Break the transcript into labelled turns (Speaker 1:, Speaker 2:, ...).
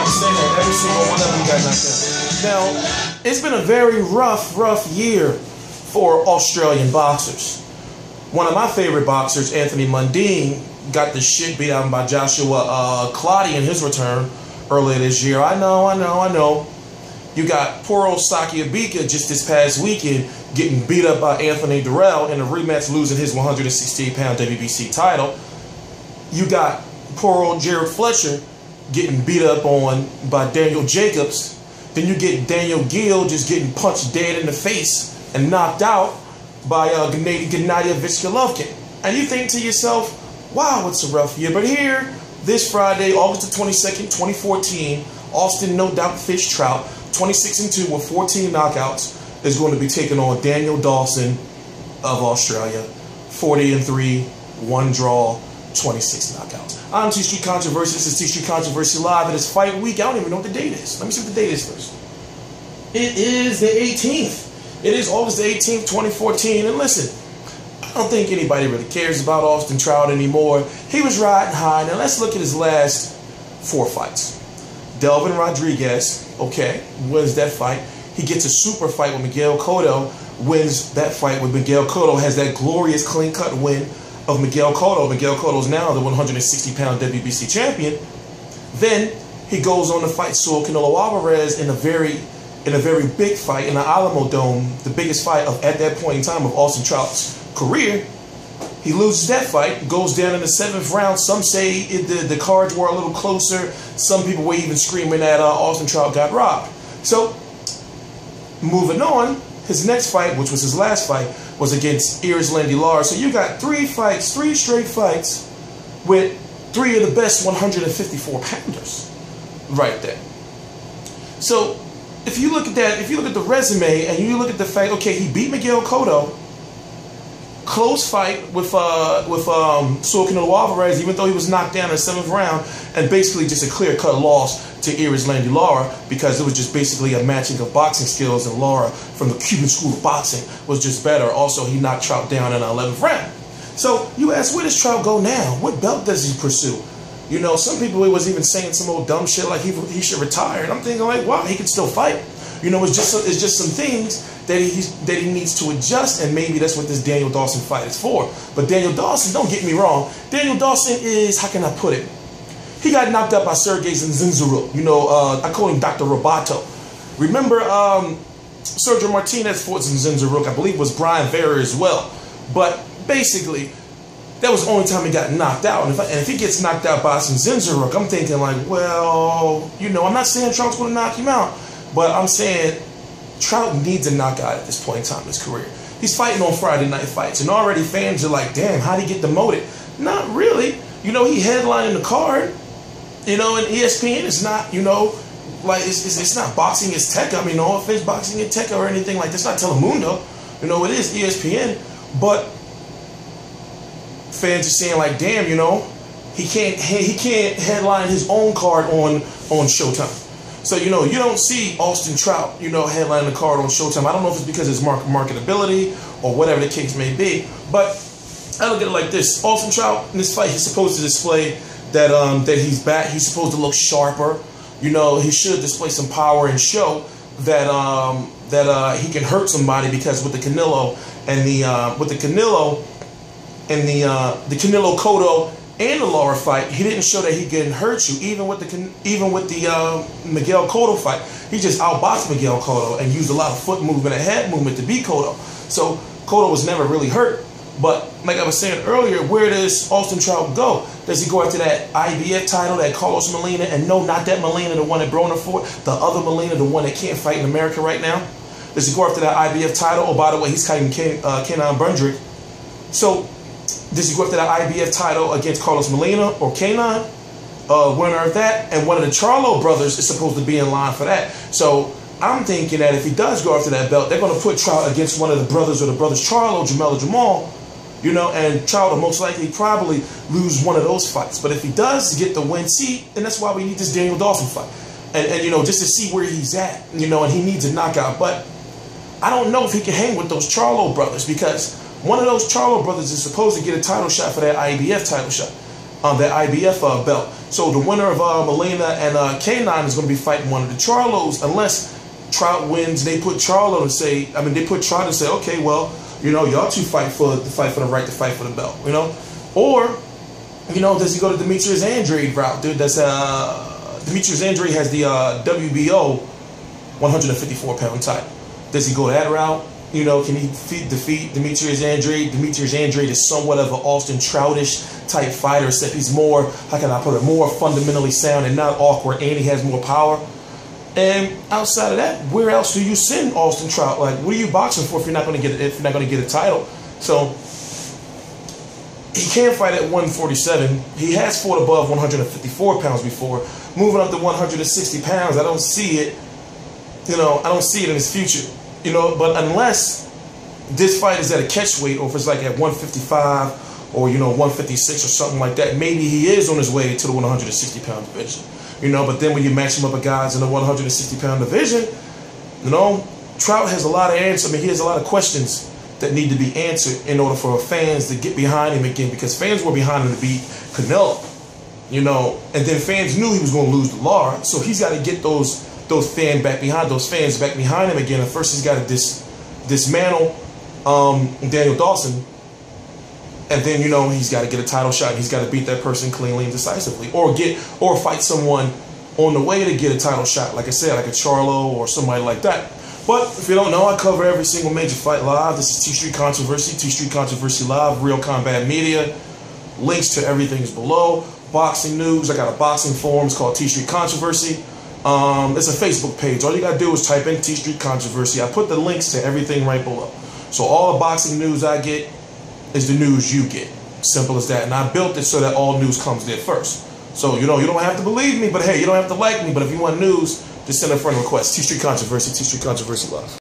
Speaker 1: I'm saying that every single one of them got knocked down. Now, it's been a very rough year for Australian boxers. One of my favorite boxers, Anthony Mundine, got the shit beat out by Joshua Clottey in his return earlier this year. I know. You got poor old Saki Abika just this past weekend getting beat up by Anthony Durrell in a rematch, losing his 168-pound WBC title. You got poor old Jared Fletcher getting beat up on by Daniel Jacobs. Then you get Daniel Gill just getting punched dead in the face and knocked out by Gennady Golovkin. And you think to yourself, wow, it's a rough year. But here, this Friday, August the 22nd, 2014, Austin No Doubt Fish Trout, 26-2 with 14 knockouts, is going to be taking on Daniel Dawson of Australia, 40-3, 1 draw, 26 knockouts. I'm T-Street Controversy. This is T-Street Controversy Live. It is fight week. I don't even know what the date is. Let me see what the date is first. It is the 18th. It is August the 18th, 2014. And listen, I don't think anybody really cares about Austin Trout anymore. He was riding high. Now let's look at his last 4 fights. Delvin Rodriguez, okay, wins that fight. He gets a super fight with Miguel Cotto, wins that fight with Miguel Cotto, has that glorious clean-cut win of Miguel Cotto. Miguel Cotto is now the 160-pound WBC champion. Then he goes on to fight Saul Canelo Alvarez in a very big fight in the Alamo Dome, the biggest fight at that point in time of Austin Trout's career. He loses that fight, goes down in the 7th round. Some say the cards were a little closer. Some people were even screaming that Austin Trout got robbed. So, moving on, his next fight, which was his last fight, was against Erislandy Lara. So you got 3 straight fights with 3 of the best 154-pounders right there. So, if you look at that, if you look at the resume and you look at the fact, okay, he beat Miguel Cotto, close fight with Saul Canelo Alvarez, even though he was knocked down in the 7th round, and basically just a clear-cut loss to Erislandy Lara because it was just basically a matching of boxing skills, and Lara from the Cuban School of Boxing was just better. Also, he knocked Trout down in the 11th round. So you ask, where does Trout go now? What belt does he pursue? You know, some people was even saying some old dumb shit like he should retire, and I'm thinking like, wow, he can still fight. You know, it's just some things that he needs to adjust, and maybe that's what this Daniel Dawson fight is for. But Daniel Dawson, don't get me wrong, Daniel Dawson is, how can I put it? He got knocked out by Sergey Zinzaruk. You know, I call him Dr. Roboto. Remember, Sergio Martinez fought Zinzaruk, I believe it was Brian Vera as well. But basically, that was the only time he got knocked out. And if he gets knocked out by some Zinzaruk, I'm thinking like, well, you know, I'm not saying Trout's going to knock him out, but I'm saying Trout needs a knockout at this point in time in his career. He's fighting on Friday night fights, and already fans are like, damn, how'd he get demoted? Not really. You know, he headlining the card. You know, and ESPN is not, you know, like, it's not boxing, it's tech. I mean, no offense, boxing and tech or anything like that's not Telemundo. You know, it is ESPN. But fans are saying like, damn, you know, he can't headline his own card on Showtime. So, you know, you don't see Austin Trout, you know, headlining the card on Showtime. I don't know if it's because of his marketability or whatever the case may be. But I look at it like this. Austin Trout, in this fight, he's supposed to display that he's back. He's supposed to look sharper. You know, he should display some power and show that he can hurt somebody, because with the Canelo Cotto and the Lara fight, he didn't show that he can hurt you. Even with the Miguel Cotto fight, he just outboxed Miguel Cotto and used a lot of foot movement and head movement to beat Cotto. So Cotto was never really hurt. But like I was saying earlier, where does Austin Trout go? Does he go after that IBF title, that Carlos Molina? And no, not that Molina, the one that Broner fought. The other Molina, the one that can't fight in America right now. Does he go after that IBF title? Oh, by the way, he's fighting Kenan Bundrick. So does he go after that IBF title against Carlos Molina or Kenan? Winner of that. And one of the Charlo brothers is supposed to be in line for that. So I'm thinking that if he does go after that belt, they're going to put Trout against one of the brothers or the brothers Charlo, Jamel or Jamal. You know, and Trout will most likely probably lose one of those fights. But if he does get the win, see, and that's why we need this Daniel Dawson fight. And you know, just to see where he's at, you know, and he needs a knockout. But I don't know if he can hang with those Charlo brothers, because one of those Charlo brothers is supposed to get a title shot for that IBF title shot. that IBF belt. So the winner of Molina and K9 is going to be fighting one of the Charlo'S, unless Trout wins. They put Charlo and say, they put Trout and say, okay, well, y'all two fight for the right to fight for the belt, or, does he go to Demetrius Andrade route, dude? That's Demetrius Andrade has the WBO 154-pound title. Does he go that route? Can he defeat Demetrius Andrade? Demetrius Andrade is somewhat of an Austin Troutish type fighter, except he's more, how can I put it, more fundamentally sound and not awkward, and he has more power. And outside of that, where else do you send Austin Trout? Like, what are you boxing for if you're not going to get a title? So he can't fight at 147. He has fought above 154 pounds before. Moving up to 160 pounds, I don't see it. I don't see it in his future. But unless this fight is at a catch weight, or if it's like at 155 or 156 or something like that, maybe he is on his way to the 160 pound division. But then when you match him up with guys in the 160 pound division, Trout has a lot of answers. He has a lot of questions that need to be answered in order for fans to get behind him again, because fans were behind him to beat Canelo, and then fans knew he was going to lose to Lara, so he's got to get those fans back behind him again. And first he's got to dismantle Daniel Dawson, and then he's got to get a title shot. He's got to beat that person cleanly and decisively, or fight someone on the way to get a title shot, like I said, like a Charlo or somebody like that. But if you don't know, I cover every single major fight live. This is T Street Controversy, T Street Controversy Live, Real Combat Media. Links to everything is below. Boxing news, I got a boxing forum. It's called T Street Controversy. It's a Facebook page. All you gotta do is type in T Street Controversy. I put the links to everything right below. So all the boxing news I get is the news you get. Simple as that. And I built it so that all news comes there first. So you don't have to believe me, but hey, you don't have to like me. But if you want news, just send a friend request. T Street Controversy, T Street Controversy Live.